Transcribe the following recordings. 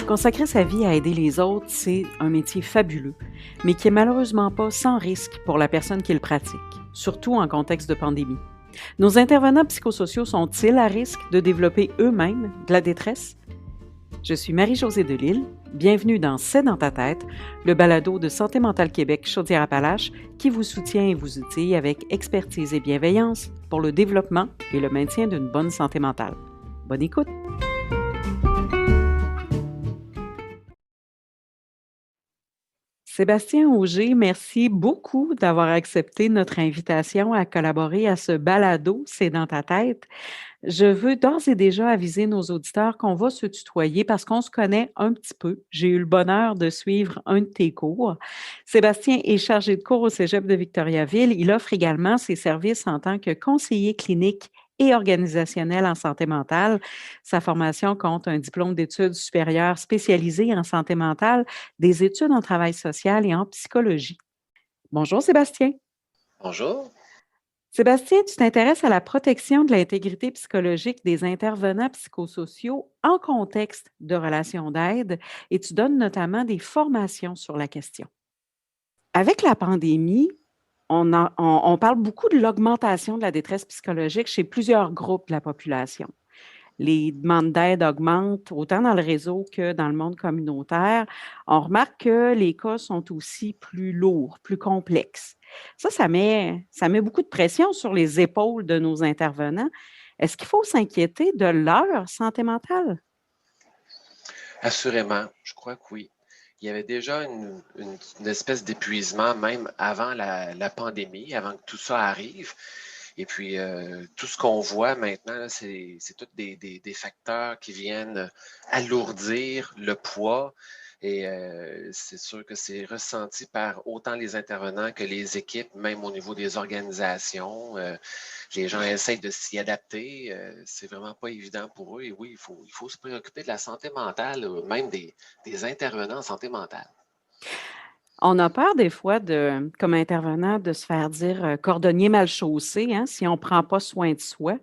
Consacrer sa vie à aider les autres, c'est un métier fabuleux, mais qui est malheureusement pas sans risque pour la personne qui le pratique, surtout en contexte de pandémie. Nos intervenants psychosociaux sont-ils à risque de développer eux-mêmes de la détresse? Je suis Marie-Josée Delille. Bienvenue dans C'est dans ta tête, le balado de Santé mentale Québec Chaudière-Appalaches qui vous soutient et vous outille avec expertise et bienveillance pour le développement et le maintien d'une bonne santé mentale. Bonne écoute! Sébastien Auger, merci beaucoup d'avoir accepté notre invitation à collaborer à ce balado C'est dans ta tête. Je veux d'ores et déjà aviser nos auditeurs qu'on va se tutoyer parce qu'on se connaît un petit peu. J'ai eu le bonheur de suivre un de tes cours. Sébastien est chargé de cours au Cégep de Victoriaville. Il offre également ses services en tant que conseiller clinique et organisationnel en santé mentale. Sa formation compte un diplôme d'études supérieures spécialisé en santé mentale, des études en travail social et en psychologie. Bonjour Sébastien. Bonjour. Sébastien, tu t'intéresses à la protection de l'intégrité psychologique des intervenants psychosociaux en contexte de relations d'aide et tu donnes notamment des formations sur la question. Avec la pandémie, on parle beaucoup de l'augmentation de la détresse psychologique chez plusieurs groupes de la population. Les demandes d'aide augmentent autant dans le réseau que dans le monde communautaire. On remarque que les cas sont aussi plus lourds, plus complexes. Ça met beaucoup de pression sur les épaules de nos intervenants. Est-ce qu'il faut s'inquiéter de leur santé mentale? Assurément, je crois que oui. Il y avait déjà une espèce d'épuisement même avant la pandémie, avant que tout ça arrive. Et puis, tout ce qu'on voit maintenant, là, c'est tous des facteurs qui viennent alourdir le poids. Et c'est sûr que c'est ressenti par autant les intervenants que les équipes, même au niveau des organisations. Les gens essayent de s'y adapter. C'est vraiment pas évident pour eux. Et oui, il faut se préoccuper de la santé mentale, même des intervenants en santé mentale. On a peur des fois, comme intervenant, de se faire dire cordonnier mal chaussé, hein, si on ne prend pas soin de soi.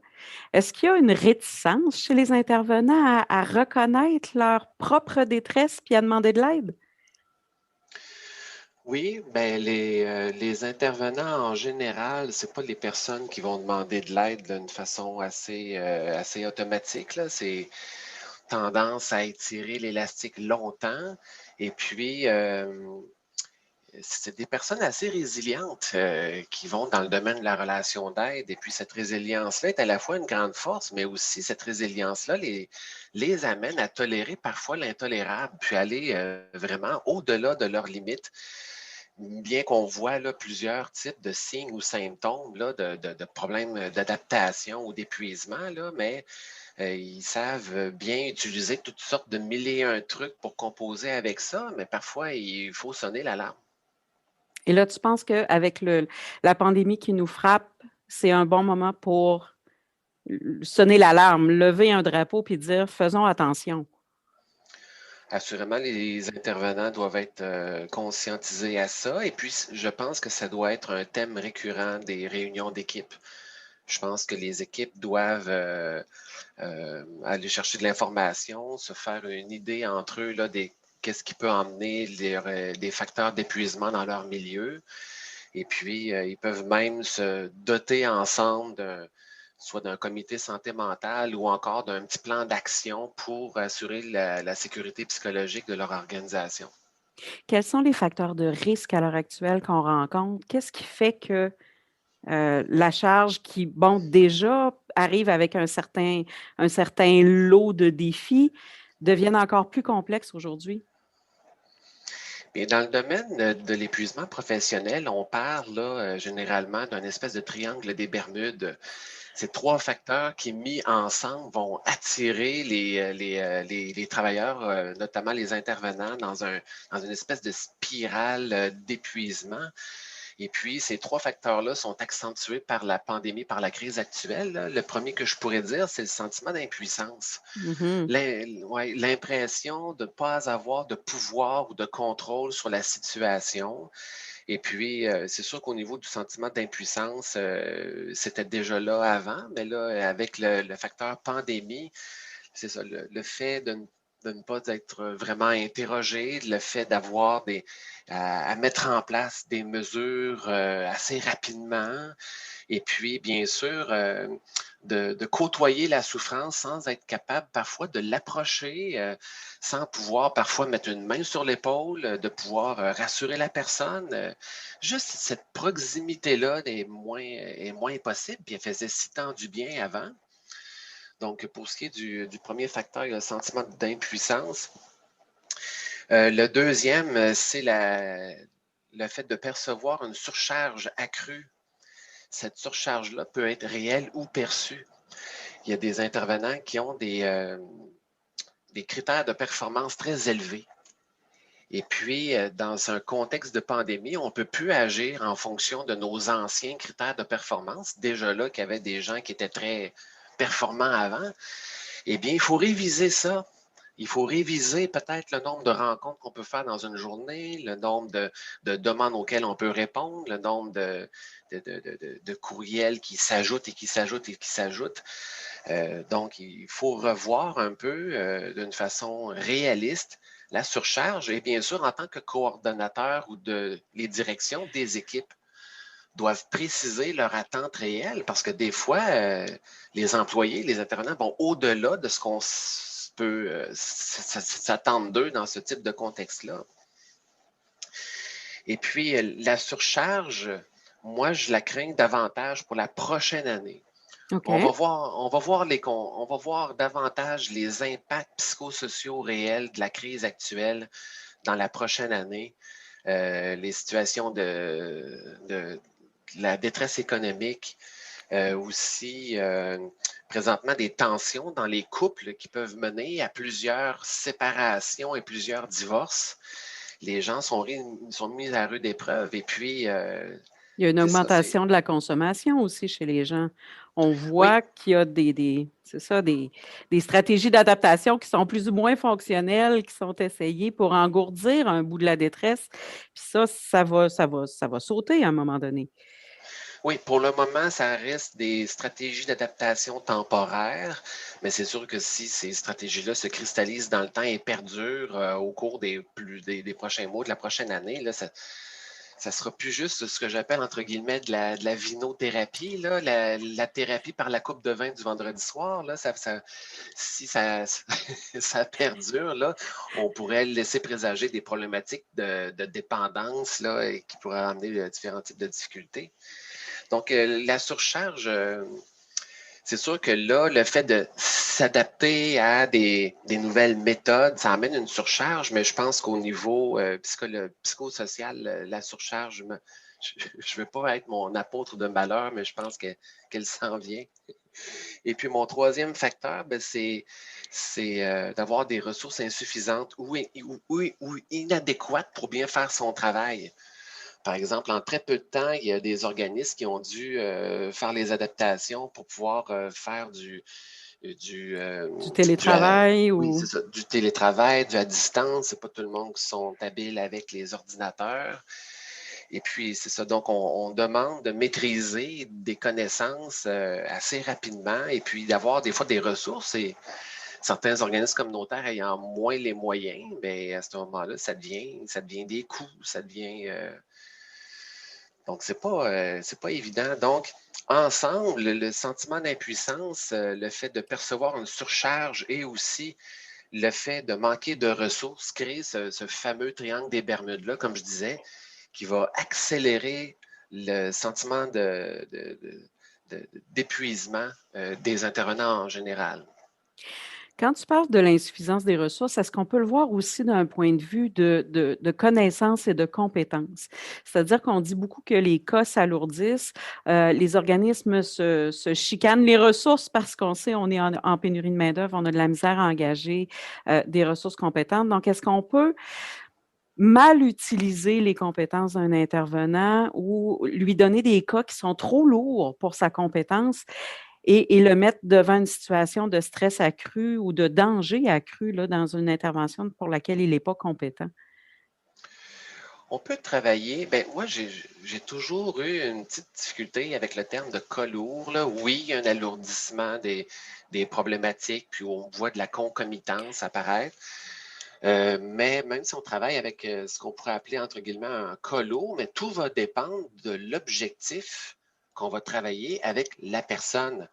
Est-ce qu'il y a une réticence chez les intervenants à reconnaître leur propre détresse puis à demander de l'aide? Oui, ben les intervenants en général, c'est pas les personnes qui vont demander de l'aide d'une façon assez automatique, là. C'est tendance à étirer l'élastique longtemps. Et puis, c'est des personnes assez résilientes qui vont dans le domaine de la relation d'aide. Et puis, cette résilience-là est à la fois une grande force, mais aussi cette résilience-là les amène à tolérer parfois l'intolérable, puis aller vraiment au-delà de leurs limites. Bien qu'on voit là, plusieurs types de signes ou symptômes là, de problèmes d'adaptation ou d'épuisement, là, mais ils savent bien utiliser toutes sortes de mille et un trucs pour composer avec ça, mais parfois, il faut sonner l'alarme. Et là, tu penses qu'avec la pandémie qui nous frappe, c'est un bon moment pour sonner l'alarme, lever un drapeau puis dire faisons attention. Assurément, les intervenants doivent être conscientisés à ça. Et puis, je pense que ça doit être un thème récurrent des réunions d'équipe. Je pense que les équipes doivent aller chercher de l'information, se faire une idée entre eux là, des qu'est-ce qui peut emmener des facteurs d'épuisement dans leur milieu. Et puis, ils peuvent même se doter ensemble soit d'un comité santé mentale ou encore d'un petit plan d'action pour assurer la sécurité psychologique de leur organisation. Quels sont les facteurs de risque à l'heure actuelle qu'on rencontre? Qu'est-ce qui fait que la charge qui, bon, déjà arrive avec un certain lot de défis, devienne encore plus complexe aujourd'hui? Et dans le domaine de l'épuisement professionnel, on parle là, généralement d'un espèce de triangle des Bermudes. Ces trois facteurs qui, mis ensemble, vont attirer les travailleurs, notamment les intervenants, dans une espèce de spirale d'épuisement. Et puis, ces trois facteurs-là sont accentués par la pandémie, par la crise actuelle, là. Le premier que je pourrais dire, c'est le sentiment d'impuissance. Mhm. Ouais, l'impression de ne pas avoir de pouvoir ou de contrôle sur la situation. Et puis, c'est sûr qu'au niveau du sentiment d'impuissance, c'était déjà là avant, mais là, avec le facteur pandémie, c'est ça, le fait de de ne pas être vraiment interrogé, le fait d'avoir à mettre en place des mesures assez rapidement, et puis, bien sûr, de côtoyer la souffrance sans être capable parfois de l'approcher, sans pouvoir parfois mettre une main sur l'épaule, de pouvoir rassurer la personne. Juste cette proximité-là est moins possible, puis elle faisait si tant du bien avant. Donc, pour ce qui est du premier facteur, il y a le sentiment d'impuissance. Le deuxième, c'est le fait de percevoir une surcharge accrue. Cette surcharge-là peut être réelle ou perçue. Il y a des intervenants qui ont des critères de performance très élevés. Et puis, dans un contexte de pandémie, on ne peut plus agir en fonction de nos anciens critères de performance. Déjà là, qu'il y avait des gens qui étaient très performants avant. Eh bien, il faut réviser ça. Il faut réviser peut-être le nombre de rencontres qu'on peut faire dans une journée, le nombre de demandes auxquelles on peut répondre, le nombre de courriels qui s'ajoutent et qui s'ajoutent et qui s'ajoutent. Donc, il faut revoir un peu d'une façon réaliste la surcharge et bien sûr, en tant que coordonnateur ou les directions des équipes doivent préciser leurs attentes réelles parce que des fois, les employés, les intervenants vont au-delà de ce qu'on peut s'attendre d'eux dans ce type de contexte-là. Et puis, la surcharge, moi, je la crains davantage pour la prochaine année. OK. On va voir davantage les impacts psychosociaux réels de la crise actuelle dans la prochaine année. Les situations de la détresse économique, aussi présentement des tensions dans les couples qui peuvent mener à plusieurs séparations et plusieurs divorces. Les gens sont mis à rude épreuve et puis Il y a une c'est ça, augmentation de la consommation aussi chez les gens. On oui. voit qu'il y a c'est ça, des stratégies d'adaptation qui sont plus ou moins fonctionnelles, qui sont essayées pour engourdir un bout de la détresse. Puis ça va sauter à un moment donné. Oui, pour le moment, ça reste des stratégies d'adaptation temporaires, mais c'est sûr que si ces stratégies-là se cristallisent dans le temps et perdurent au cours des prochains mois, de la prochaine année, là, ça sera plus juste ce que j'appelle, entre guillemets, de la vinothérapie, là, la thérapie par la coupe de vin du vendredi soir. Là, si ça, ça perdure, là, on pourrait laisser présager des problématiques de dépendance là, et qui pourraient amener différents types de difficultés. Donc, la surcharge, c'est sûr que là, le fait de s'adapter à des nouvelles méthodes, ça amène une surcharge, mais je pense qu'au niveau psychosocial, la surcharge, je ne veux pas être mon apôtre de malheur, mais je pense qu'elle s'en vient. Et puis, mon troisième facteur, ben, c'est d'avoir des ressources insuffisantes ou inadéquates pour bien faire son travail. Par exemple, en très peu de temps, il y a des organismes qui ont dû faire les adaptations pour pouvoir faire Du du télétravail oui, ou c'est ça, du télétravail, à distance. C'est pas tout le monde qui sont habiles avec les ordinateurs. Et puis, c'est ça. Donc, on demande de maîtriser des connaissances assez rapidement et puis d'avoir des fois des ressources. Et certains organismes communautaires ayant moins les moyens, mais à ce moment-là, ça devient des coûts, ça devient donc, c'est pas évident. Donc, ensemble, le sentiment d'impuissance, le fait de percevoir une surcharge et aussi le fait de manquer de ressources crée ce fameux triangle des Bermudes-là, comme je disais, qui va accélérer le sentiment d'épuisement des intervenants en général. quand tu parles de l'insuffisance des ressources, est-ce qu'on peut le voir aussi d'un point de vue de connaissances et de compétences? C'est-à-dire qu'on dit beaucoup que les cas s'alourdissent, les organismes se chicanent les ressources parce qu'on sait on est en pénurie de main-d'œuvre, on a de la misère à engager des ressources compétentes. Donc, est-ce qu'on peut mal utiliser les compétences d'un intervenant ou lui donner des cas qui sont trop lourds pour sa compétence et le mettre devant une situation de stress accru ou de danger accru là, dans une intervention pour laquelle il n'est pas compétent? On peut travailler, ben moi j'ai toujours eu une petite difficulté avec le terme de cas lourd, là. Oui, il y a un alourdissement des problématiques, puis on voit de la concomitance apparaître. Mais même si on travaille avec ce qu'on pourrait appeler entre guillemets un cas lourd, mais tout va dépendre de l'objectif qu'on va travailler avec la personne,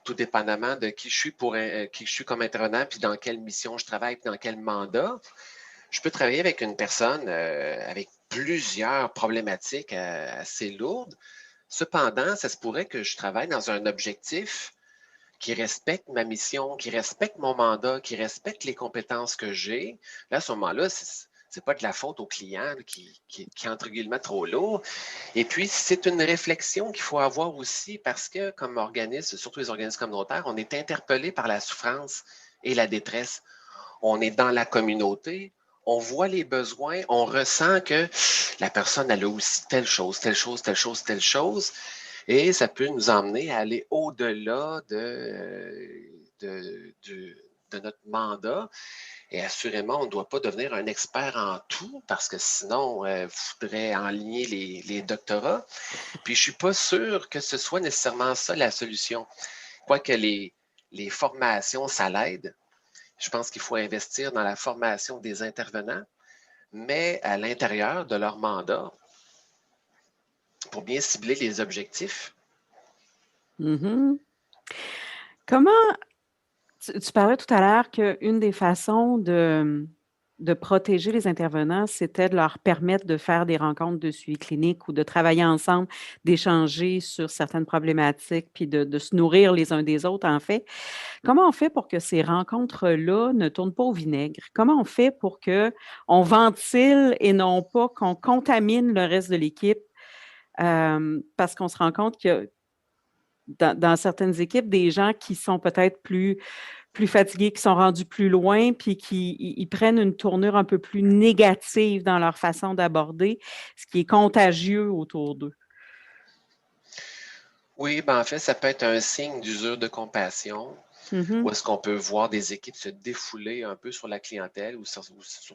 tout dépendamment de qui je suis qui je suis comme intervenant, puis dans quelle mission je travaille, puis dans quel mandat. Je peux travailler avec une personne avec plusieurs problématiques assez lourdes. Cependant, ça se pourrait que je travaille dans un objectif qui respecte ma mission, qui respecte mon mandat, qui respecte les compétences que j'ai. Là, à ce moment-là, c'est pas de la faute au client qui est entre guillemets trop lourd. Et puis, c'est une réflexion qu'il faut avoir aussi parce que, comme organisme, surtout les organismes communautaires, on est interpellé par la souffrance et la détresse. On est dans la communauté, on voit les besoins, on ressent que la personne, elle a aussi telle chose, telle chose, telle chose, telle chose. Et ça peut nous emmener à aller au-delà de notre mandat. Et assurément, on ne doit pas devenir un expert en tout parce que sinon, il faudrait enligner les doctorats. Puis, je ne suis pas sûr que ce soit nécessairement ça la solution. Quoique les formations, ça l'aide. Je pense qu'il faut investir dans la formation des intervenants, mais à l'intérieur de leur mandat pour bien cibler les objectifs. Mhm. Comment, tu parlais tout à l'heure qu'une des façons de protéger les intervenants, c'était de leur permettre de faire des rencontres de suivi clinique ou de travailler ensemble, d'échanger sur certaines problématiques, puis de se nourrir les uns des autres, en fait. Comment on fait pour que ces rencontres-là ne tournent pas au vinaigre? Comment on fait pour qu'on ventile et non pas qu'on contamine le reste de l'équipe? Parce qu'on se rend compte qu'il y a dans certaines équipes des gens qui sont peut-être plus fatigués, qui sont rendus plus loin, puis qui ils prennent une tournure un peu plus négative dans leur façon d'aborder, ce qui est contagieux autour d'eux. Oui, ben en fait, ça peut être un signe d'usure de compassion, où Mhm. est-ce qu'on peut voir des équipes se défouler un peu sur la clientèle ou sur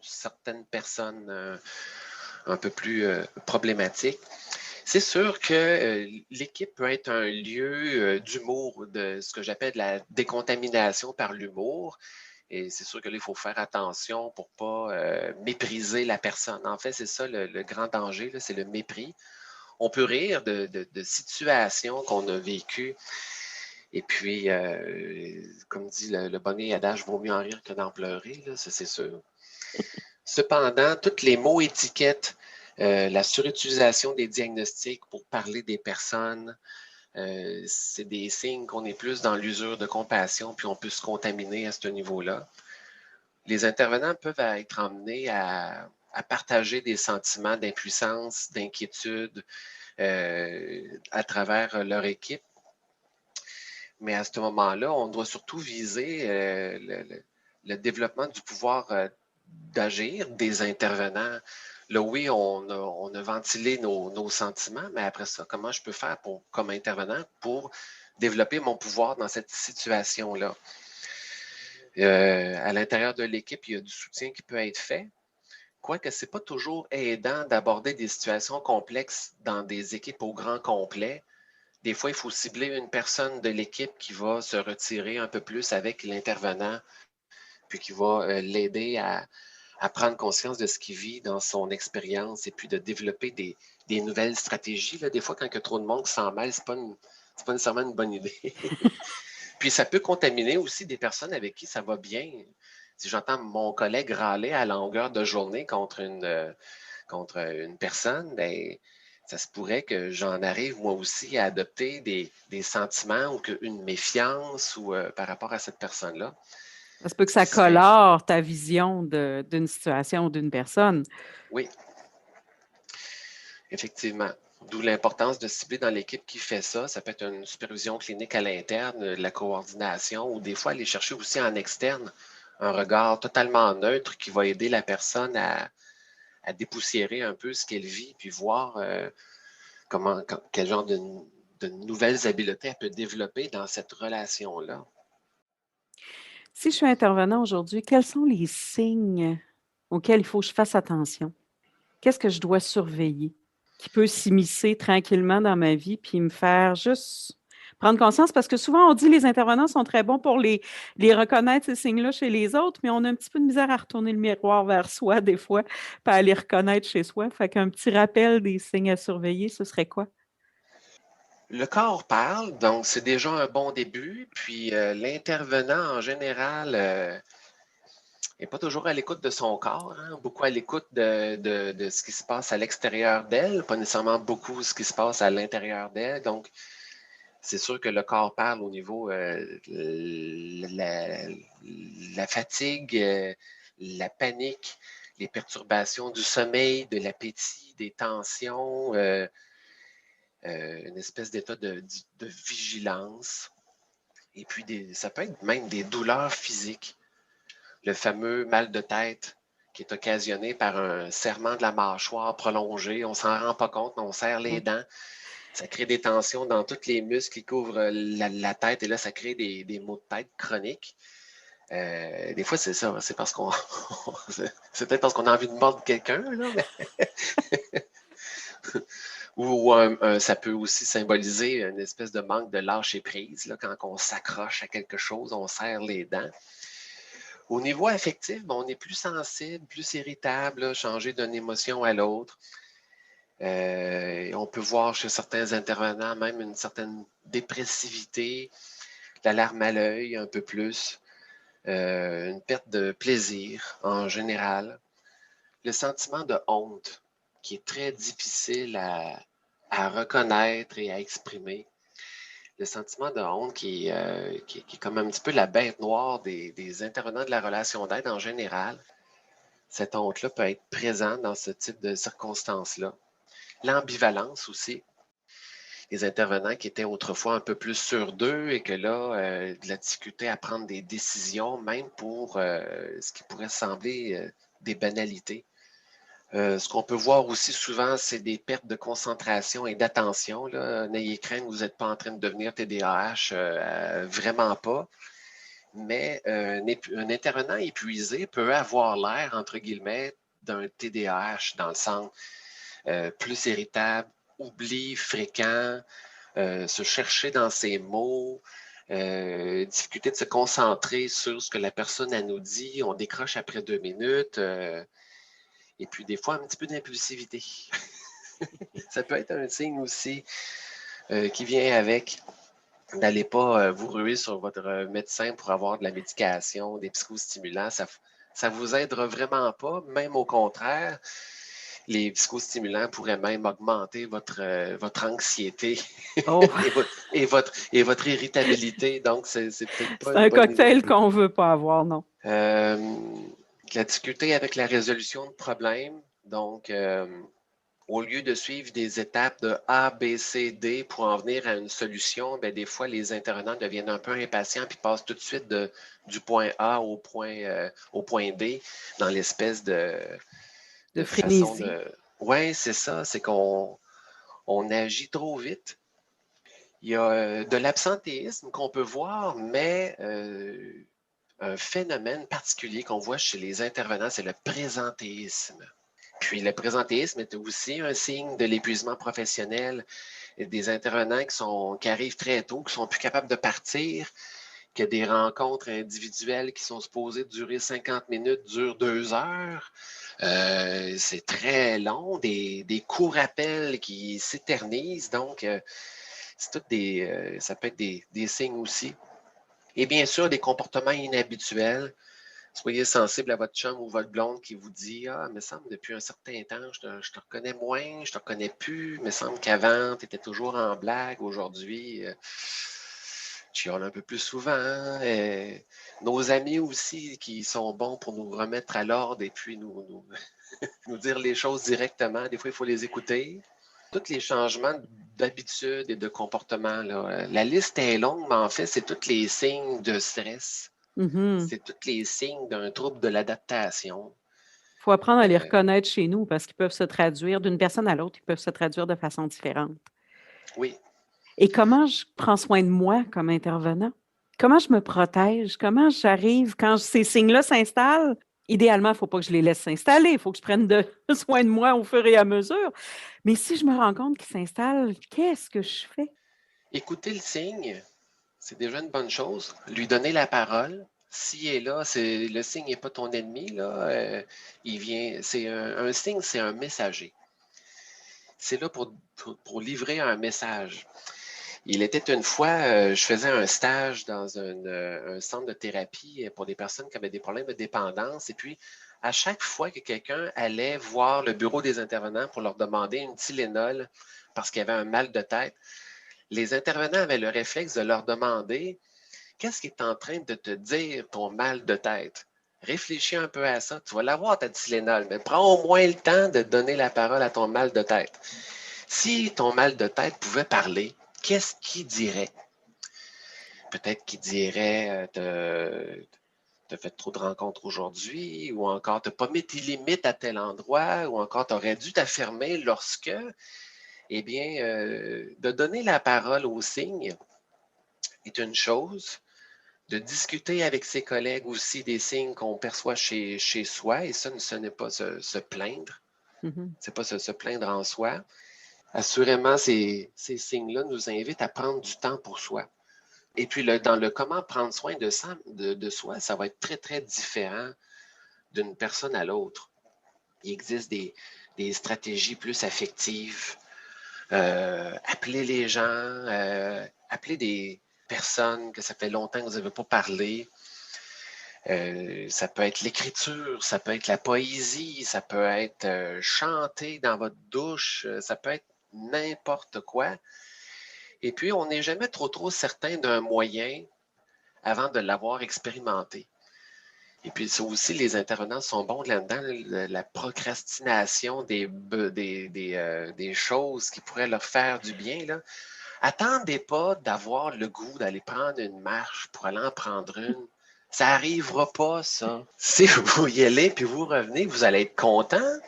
certaines personnes un peu plus problématiques. C'est sûr que l'équipe peut être un lieu d'humour, de ce que j'appelle de la décontamination par l'humour. Et c'est sûr que là, il faut faire attention pour ne pas mépriser la personne. En fait, c'est ça le grand danger, là, c'est le mépris. On peut rire de situations qu'on a vécues. Et puis, comme dit le bonnet adage, vaut mieux en rire que d'en pleurer, là, ça c'est sûr. Cependant, tous les mots étiquettes, la surutilisation des diagnostics pour parler des personnes, c'est des signes qu'on est plus dans l'usure de compassion, puis on peut se contaminer à ce niveau-là. Les intervenants peuvent être emmenés à partager des sentiments d'impuissance, d'inquiétude à travers leur équipe. Mais à ce moment-là, on doit surtout viser le développement du pouvoir d'agir des intervenants. Là, oui, on a ventilé nos sentiments, mais après ça, comment je peux faire comme intervenant pour développer mon pouvoir dans cette situation-là? À l'intérieur de l'équipe, il y a du soutien qui peut être fait. Quoique ce n'est pas toujours aidant d'aborder des situations complexes dans des équipes au grand complet. Des fois, il faut cibler une personne de l'équipe qui va se retirer un peu plus avec l'intervenant, puis qui va l'aider à prendre conscience de ce qu'il vit dans son expérience et puis de développer des nouvelles stratégies. Là, des fois, quand il y a trop de monde qui s'en mêle, c'est pas nécessairement une bonne idée. Puis ça peut contaminer aussi des personnes avec qui ça va bien. Si j'entends mon collègue râler à longueur de journée contre une personne, ben, ça se pourrait que j'en arrive moi aussi à adopter des sentiments ou une méfiance ou par rapport à cette personne-là. Ça se peut que Ce ça serait, colore ta vision d'une situation ou d'une personne. oui, effectivement. D'où l'importance de cibler dans l'équipe qui fait ça. Ça peut être une supervision clinique à l'interne, de la coordination, ou des fois aller chercher aussi en externe un regard totalement neutre qui va aider la personne à dépoussiérer un peu ce qu'elle vit, puis voir quel genre de nouvelles habiletés elle peut développer dans cette relation-là. Si je suis intervenant aujourd'hui, quels sont les signes auxquels il faut que je fasse attention? Qu'est-ce que je dois surveiller qui peut s'immiscer tranquillement dans ma vie puis me faire juste prendre conscience? Parce que souvent, on dit que les intervenants sont très bons pour les reconnaître, ces signes-là, chez les autres, mais on a un petit peu de misère à retourner le miroir vers soi, des fois, puis à les reconnaître chez soi. Fait qu'un petit rappel des signes à surveiller, ce serait quoi? Le corps parle, donc c'est déjà un bon début. Puis l'intervenant, en général, n'est pas toujours à l'écoute de son corps, hein, beaucoup à l'écoute de ce qui se passe à l'extérieur d'elle, pas nécessairement beaucoup ce qui se passe à l'intérieur d'elle. Donc, c'est sûr que le corps parle au niveau la fatigue, la panique, les perturbations du sommeil, de l'appétit, des tensions, une espèce d'état de vigilance. Et puis, ça peut être même des douleurs physiques. Le fameux mal de tête qui est occasionné par un serrement de la mâchoire prolongé. On ne s'en rend pas compte, mais on serre les dents. Ça crée des tensions dans tous les muscles qui couvrent la tête et là, ça crée des maux de tête chroniques. Des fois, c'est ça, c'est parce qu'on. C'est peut-être parce qu'on a envie de mordre quelqu'un, là, mais. Ou ça peut aussi symboliser une espèce de manque de lâcher prise. Là, quand on s'accroche à quelque chose, on serre les dents. Au niveau affectif, on est plus sensible, plus irritable, là, changer d'une émotion à l'autre. On peut voir chez certains intervenants même une certaine dépressivité, la larme à l'œil un peu plus, une perte de plaisir en général, le sentiment de honte qui est très difficile à reconnaître et à exprimer. Le sentiment de honte qui est comme un petit peu la bête noire des intervenants de la relation d'aide en général. Cette honte-là peut être présente dans ce type de circonstances-là. L'ambivalence aussi. Les intervenants qui étaient autrefois un peu plus sûrs d'eux et que là, de la difficulté à prendre des décisions, même pour ce qui pourrait sembler des banalités. Ce qu'on peut voir aussi souvent, c'est des pertes de concentration et d'attention. N'ayez crainte, vous n'êtes pas en train de devenir TDAH, vraiment pas. Mais un intervenant épuisé peut avoir l'air, entre guillemets, d'un TDAH dans le sens plus irritable, oubli fréquent, se chercher dans ses mots, difficulté de se concentrer sur ce que la personne nous dit, on décroche après 2 minutes, et puis des fois un petit peu d'impulsivité. Ça peut être un signe aussi qui vient avec. N'allez pas vous ruer sur votre médecin pour avoir de la médication, des psychostimulants. Ça ne vous aidera vraiment pas, même au contraire. Les psychostimulants pourraient même augmenter votre anxiété Oh, et votre irritabilité. Donc, c'est peut-être pas c'est une un bonne cocktail idée. qu'on ne veut pas avoir, non. La difficulté avec la résolution de problèmes. Donc, au lieu de suivre des étapes de A, B, C, D pour en venir à une solution, bien, des fois, les intervenants deviennent un peu impatients puis passent tout de suite du point A au point D dans l'espèce De de façon frénésie. de... Oui, c'est ça, c'est qu'on agit trop vite. Il y a de l'absentéisme qu'on peut voir, mais un phénomène particulier qu'on voit chez les intervenants, c'est le présentéisme. Puis le présentéisme est aussi un signe de l'épuisement professionnel. Il y a des intervenants qui arrivent très tôt, qui sont plus capables de partir, que des rencontres individuelles qui sont supposées durer 50 minutes durent 2 heures. C'est très long, des courts rappels qui s'éternisent. Donc, ça peut être des signes aussi. Et bien sûr, des comportements inhabituels. Soyez sensible à votre chum ou votre blonde qui vous dit ah, il me semble depuis un certain temps, je te reconnais moins, je te reconnais plus. Il me semble qu'avant, tu étais toujours en blague. Aujourd'hui, tu chiales un peu plus souvent. Nos amis aussi qui sont bons pour nous remettre à l'ordre et puis nous dire les choses directement. Des fois, il faut les écouter. Tous les changements d'habitude et de comportement, là, la liste est longue, mais en fait, c'est tous les signes de stress. Mhm. C'est tous les signes d'un trouble de l'adaptation. Il faut apprendre à les Euh, reconnaître chez nous parce qu'ils peuvent se traduire d'une personne à l'autre, ils peuvent se traduire de façon différente. oui, Et comment je prends soin de moi comme intervenant? Comment je me protège? Comment j'arrive quand ces signes-là s'installent? Idéalement, il ne faut pas que je les laisse s'installer. Il faut que je prenne soin de moi au fur et à mesure. Mais si je me rends compte qu'ils s'installent, qu'est-ce que je fais? Écouter le signe, c'est déjà une bonne chose. Lui donner la parole. S'il est là, le signe n'est pas ton ennemi, là. Il vient, c'est un signe, c'est un messager. C'est là pour livrer un message. Il était une fois, je faisais un stage dans un centre de thérapie pour des personnes qui avaient des problèmes de dépendance. Et puis, à chaque fois que quelqu'un allait voir le bureau des intervenants pour leur demander une Tylenol parce qu'il y avait un mal de tête, les intervenants avaient le réflexe de leur demander: qu'est-ce qui est en train de te dire ton mal de tête? Réfléchis un peu à ça. Tu vas l'avoir, ta Tylenol, mais prends au moins le temps de donner la parole à ton mal de tête. Si ton mal de tête pouvait parler, qu'est-ce qu'il dirait? Peut-être qu'il dirait t'as fait trop de rencontres aujourd'hui, ou encore t'as pas mis tes limites à tel endroit, ou encore t'aurais dû t'affirmer lorsque, eh bien, de donner la parole aux signes est une chose, de discuter avec ses collègues aussi des signes qu'on perçoit chez soi, et ça, ce n'est pas se plaindre, Mhm. c'est pas se plaindre en soi. Assurément, ces signes-là nous invitent à prendre du temps pour soi. Et puis, dans le comment prendre soin de soi, ça va être très, très différent d'une personne à l'autre. Il existe des stratégies plus affectives. Appeler les gens, appeler des personnes que ça fait longtemps que vous n'avez pas parlé. Ça peut être l'écriture, ça peut être la poésie, ça peut être chanter dans votre douche, ça peut être n'importe quoi. Et puis, on n'est jamais trop certain d'un moyen avant de l'avoir expérimenté. Et puis, ça aussi, les intervenants sont bons là-dedans, la procrastination des choses qui pourraient leur faire du bien. Là. Attendez pas d'avoir le goût d'aller prendre une marche pour aller en prendre une. Ça n'arrivera pas, ça. Si vous y allez puis vous revenez, vous allez être content.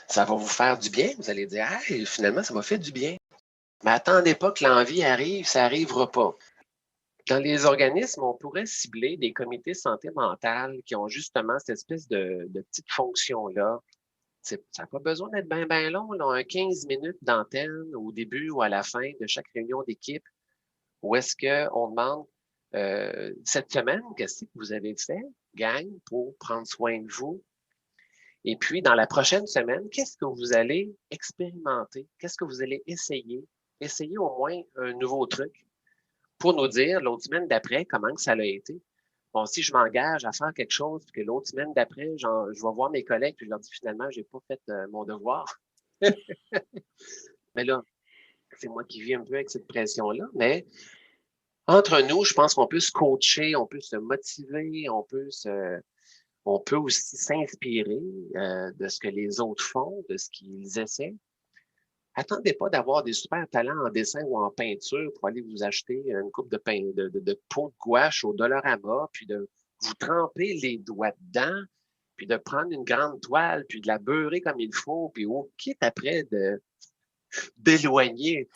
Ça va vous faire du bien. Vous allez dire: hey, finalement, ça m'a fait du bien. Mais attendez pas que l'envie arrive, ça n'arrivera pas. Dans les organismes, on pourrait cibler des comités santé mentale qui ont justement cette espèce de petite fonction-là. Ça n'a pas besoin d'être bien long, là, un 15 minutes d'antenne au début ou à la fin de chaque réunion d'équipe, où est-ce qu'on demande cette semaine, qu'est-ce que vous avez fait, gang, pour prendre soin de vous? Et puis, dans la prochaine semaine, qu'est-ce que vous allez expérimenter? Qu'est-ce que vous allez essayer? Essayer au moins un nouveau truc pour nous dire l'autre semaine d'après comment que ça a été. Bon, si je m'engage à faire quelque chose, puis que l'autre semaine d'après, je vais voir mes collègues, puis je leur dis finalement, j'ai pas fait mon devoir. Mais là, c'est moi qui vis un peu avec cette pression-là. Mais entre nous, je pense qu'on peut se coacher, on peut se motiver, on peut aussi s'inspirer de ce que les autres font, de ce qu'ils essaient. Attendez pas d'avoir des super talents en dessin ou en peinture pour aller vous acheter une coupe de peau de gouache au Dollarama, puis de vous tremper les doigts dedans, puis de prendre une grande toile, puis de la beurrer comme il faut, puis au quitte après d'éloigner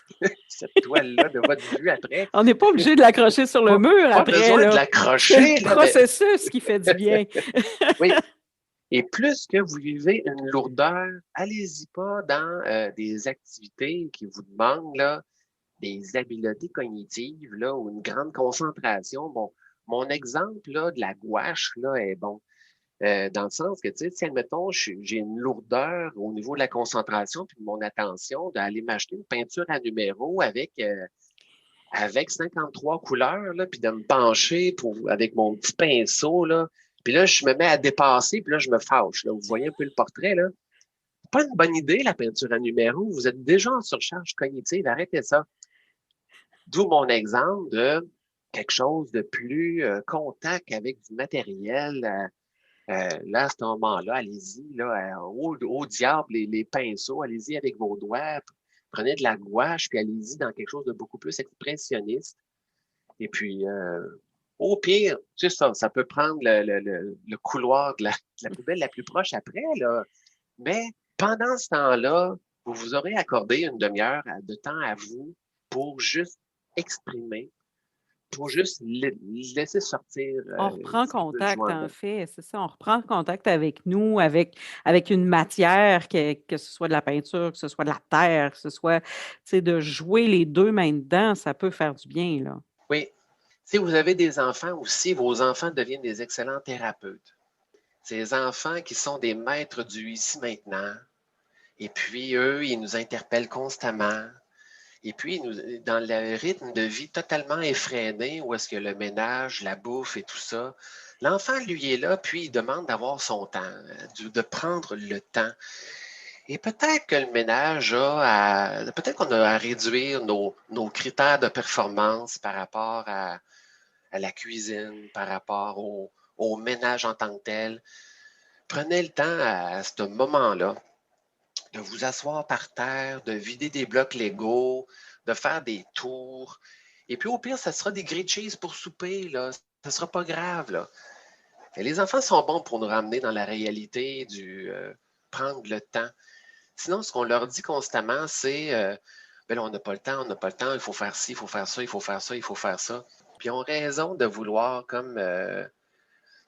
cette toile-là de votre vue après. On n'est pas obligé de l'accrocher sur le Pas, mur pas après, besoin de là. C'est le l'accrocher, là, mais processus qui fait du bien. oui. Et plus que vous vivez une lourdeur, allez-y pas dans des activités qui vous demandent là, des habiletés cognitives là, ou une grande concentration. Bon, mon exemple là, de la gouache là, est bon. Dans le sens que, tu sais, si, admettons, j'ai une lourdeur au niveau de la concentration puis de mon attention, d'aller m'acheter une peinture à numéro avec 53 couleurs, là, puis de me pencher avec mon petit pinceau, là. Puis là, je me mets à dépasser, puis là, je me fâche. Là. Vous voyez un peu le portrait, là? Pas une bonne idée, la peinture à numéro. Vous êtes déjà en surcharge cognitive. Arrêtez ça. D'où mon exemple de quelque chose de plus contact avec du matériel. Là, à ce moment-là, allez-y, là, au diable, les pinceaux, allez-y avec vos doigts. Prenez de la gouache, puis allez-y dans quelque chose de beaucoup plus expressionniste. Et puis, au pire, tu sais, ça peut prendre le couloir de la poubelle la plus proche après, là. Mais pendant ce temps-là, vous vous aurez accordé une demi-heure de temps à vous pour juste exprimer, faut juste laisser sortir On reprend ces contact, en besoins-là. fait, c'est ça, on reprend contact avec nous, avec une matière, que ce soit de la peinture, que ce soit de la terre, que ce soit, tu sais, de jouer les 2 mains dedans, ça peut faire du bien, là. Oui. Si vous avez des enfants aussi, vos enfants deviennent des excellents thérapeutes. Ces enfants qui sont des maîtres du ici maintenant, et puis eux, ils nous interpellent constamment. Et puis, dans le rythme de vie totalement effréné, où est-ce que le ménage, la bouffe et tout ça, l'enfant, lui, est là, puis il demande d'avoir son temps, de prendre le temps. Et peut-être que le ménage peut-être qu'on a à réduire nos critères de performance par rapport à la cuisine, par rapport au ménage en tant que tel. Prenez le temps à ce moment-là de vous asseoir par terre, de vider des blocs Lego, de faire des tours. Et puis au pire, ça sera des grilled cheese pour souper, là. Ça ne sera pas grave, là. Et les enfants sont bons pour nous ramener dans la réalité du prendre le temps. Sinon, ce qu'on leur dit constamment, c'est ben là, on n'a pas le temps, on n'a pas le temps, il faut faire ci, il faut faire ça, il faut faire ça, il faut faire ça. Puis ils ont raison de vouloir comme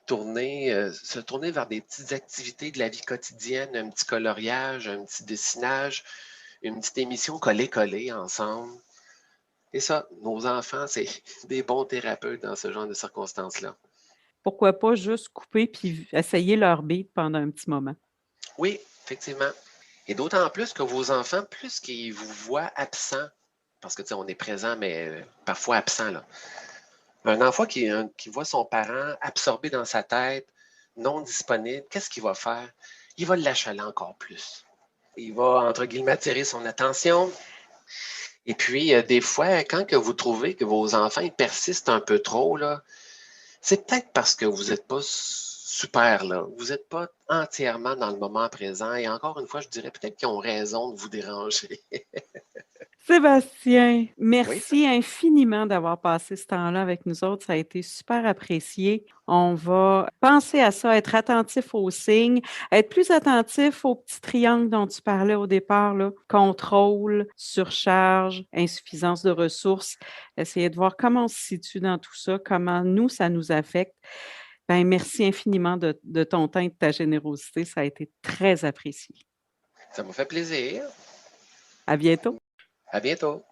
se tourner vers des petites activités de la vie quotidienne, un petit coloriage, un petit dessinage, une petite émission collée-collée ensemble. Et ça, nos enfants, c'est des bons thérapeutes dans ce genre de circonstances-là. Pourquoi pas juste couper puis essayer leur beat pendant un petit moment? Oui, effectivement. Et d'autant plus que vos enfants, plus qu'ils vous voient absent, parce que tu sais, on est présent, mais parfois absent, là. Un enfant qui voit son parent absorbé dans sa tête, non disponible, qu'est-ce qu'il va faire? Il va l'achaler encore plus. Il va, entre guillemets, attirer son attention. Et puis, des fois, quand que vous trouvez que vos enfants ils persistent un peu trop, là, c'est peut-être parce que vous n'êtes pas super là. Vous n'êtes pas entièrement dans le moment présent. Et encore une fois, je dirais peut-être qu'ils ont raison de vous déranger. Sébastien, Oui, merci infiniment d'avoir passé ce temps-là avec nous autres. Ça a été super apprécié. On va penser à ça, être attentif aux signes, être plus attentif aux petits triangles dont tu parlais au départ, là. Contrôle, surcharge, insuffisance de ressources. Essayer de voir comment on se situe dans tout ça, comment nous, ça nous affecte. Ben, merci infiniment de ton temps et de ta générosité. Ça a été très apprécié. ça m'a fait plaisir. À bientôt. À bientôt.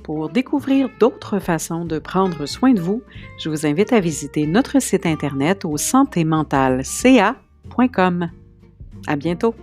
Pour découvrir d'autres façons de prendre soin de vous, je vous invite à visiter notre site internet au santémentalca.com. À bientôt!